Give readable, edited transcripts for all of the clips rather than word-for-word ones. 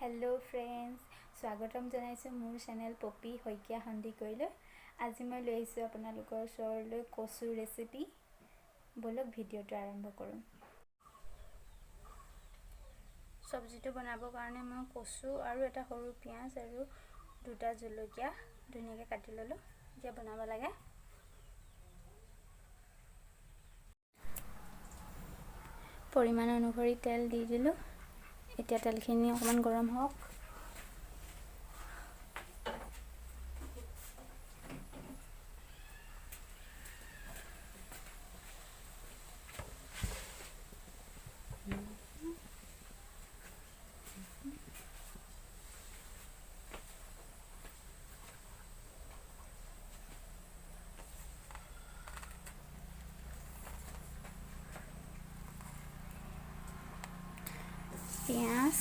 Hello friends, स्वागतम जनाइছোঁ মোৰ channel Popi Saikia সন্দিকৈলৈ। আজি মই লৈ আহিছোঁ আপোনালোকৰ ওচৰলৈ কচু ৰেচিপি। বলক ভিডিঅ'টো আৰম্ভ কৰোঁ। চব্জিটো বনাবৰ কাৰণে মই কচু আৰু এটা সৰু পিঁয়াজ আৰু দুটা জলকীয়া ধুনীয়াকৈ কাটি ল'লোঁ। এতিয়া বনাব লাগে। পৰিমাণ অনুসৰি তেল দি দিলোঁ। এতিয়া তেলখিনি অকমান গৰম হওক। পিঁয়াজ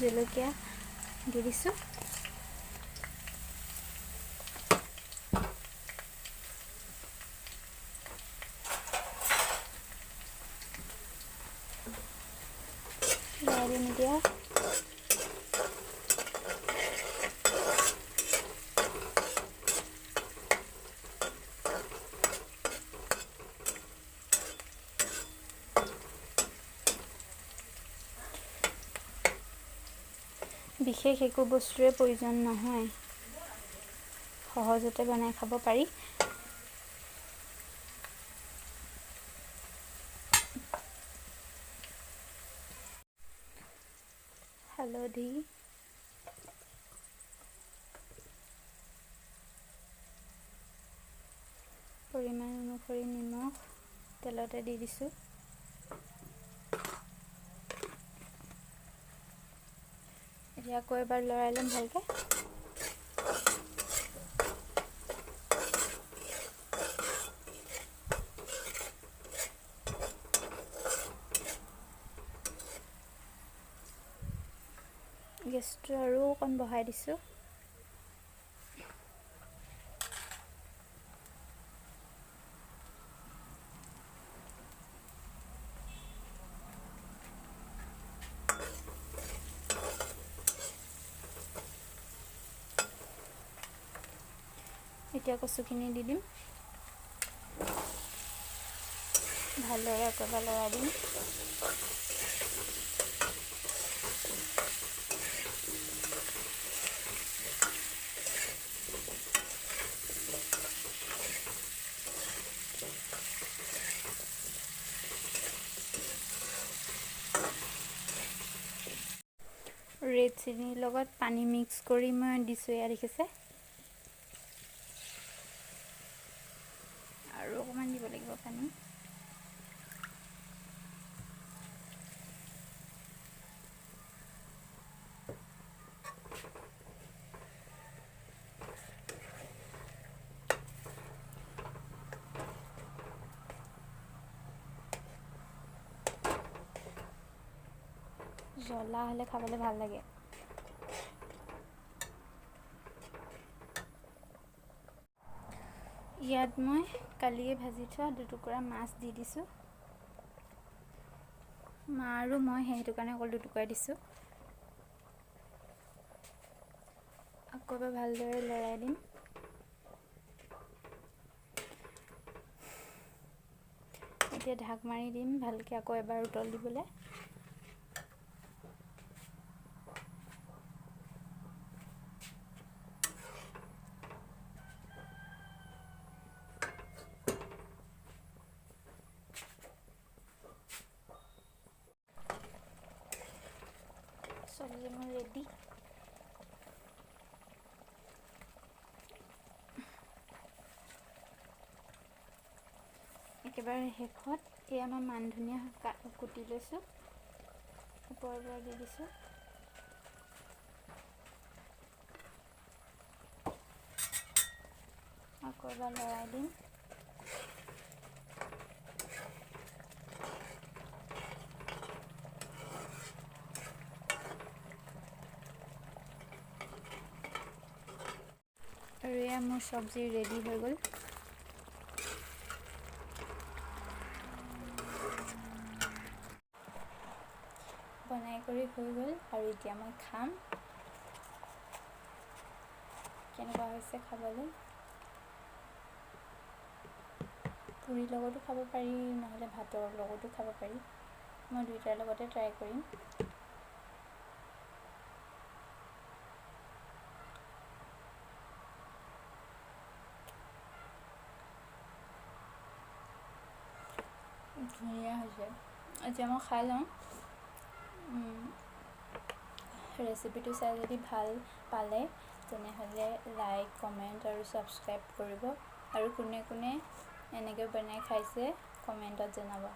জলকীয়া দি দিছোঁ। লাৰি দিয়া বিশেষ একো বস্তুৰে প্ৰয়োজন নহয়, সহজতে বনাই খাব পাৰি। হালধি, পৰিমাণ অনুসৰি নিমখ তেলতে দি দিছোঁ। এতিয়া আকৌ এবাৰ লৰাই ল'ম ভালকৈ। গেছটো আৰু অকণ বঢ়াই দিছোঁ। এতিয়া কচুখিনি দি দিম। ভালদৰে আকৌ এবাৰ লৰাই দিম। ৰেড চিলিৰ লগত পানী মিক্স কৰি মই দিছোঁ, এয়া দেখিছে। আৰু অকণমান দিব লাগিব পানী। জ্বলা হ'লে খাবলৈ ভাল লাগে। ইয়াত মই কালিয়ে ভাজি থোৱা দুটুকুৰা মাছ দি দিছোঁ। মা আৰু মই সেইটো কাৰণে অকল দুটুকুৰা দিছোঁ। আকৌ এবাৰ ভালদৰে লৰাই দিম। এতিয়া ঢাক মাৰি দিম ভালকৈ, আকৌ এবাৰ উতল দিবলৈ। চব্জি মোৰ ৰেডি। একেবাৰে শেষত এয়া মই মান ধনিয়া কুটি লৈছোঁ, ওপৰৰ পৰা দি দিছোঁ। আকৌ এবাৰ লৰাই দিম। আৰু এয়া মোৰ চব্জি ৰেডি হৈ গ'ল। বনাই বনাই কৰি হৈ গ'ল আৰু এতিয়া মই খাম। কেনেকুৱা হৈছে খাবলৈ। পুৰিৰ লগতো খাব পাৰি, নহ'লে ভাতৰ লগতো খাব পাৰি। মই দুইটাৰ লগতে ট্ৰাই কৰিম। ধুনীয়া হৈছে। এতিয়া মই খাই লওঁ। ৰেচিপিটো চাই যদি ভাল পালে তেনেহ'লে লাইক, কমেণ্ট আৰু ছাবস্ক্ৰাইব কৰিব। আৰু কোনে কোনে এনেকৈ বনাই খাইছে কমেণ্টত জনাব।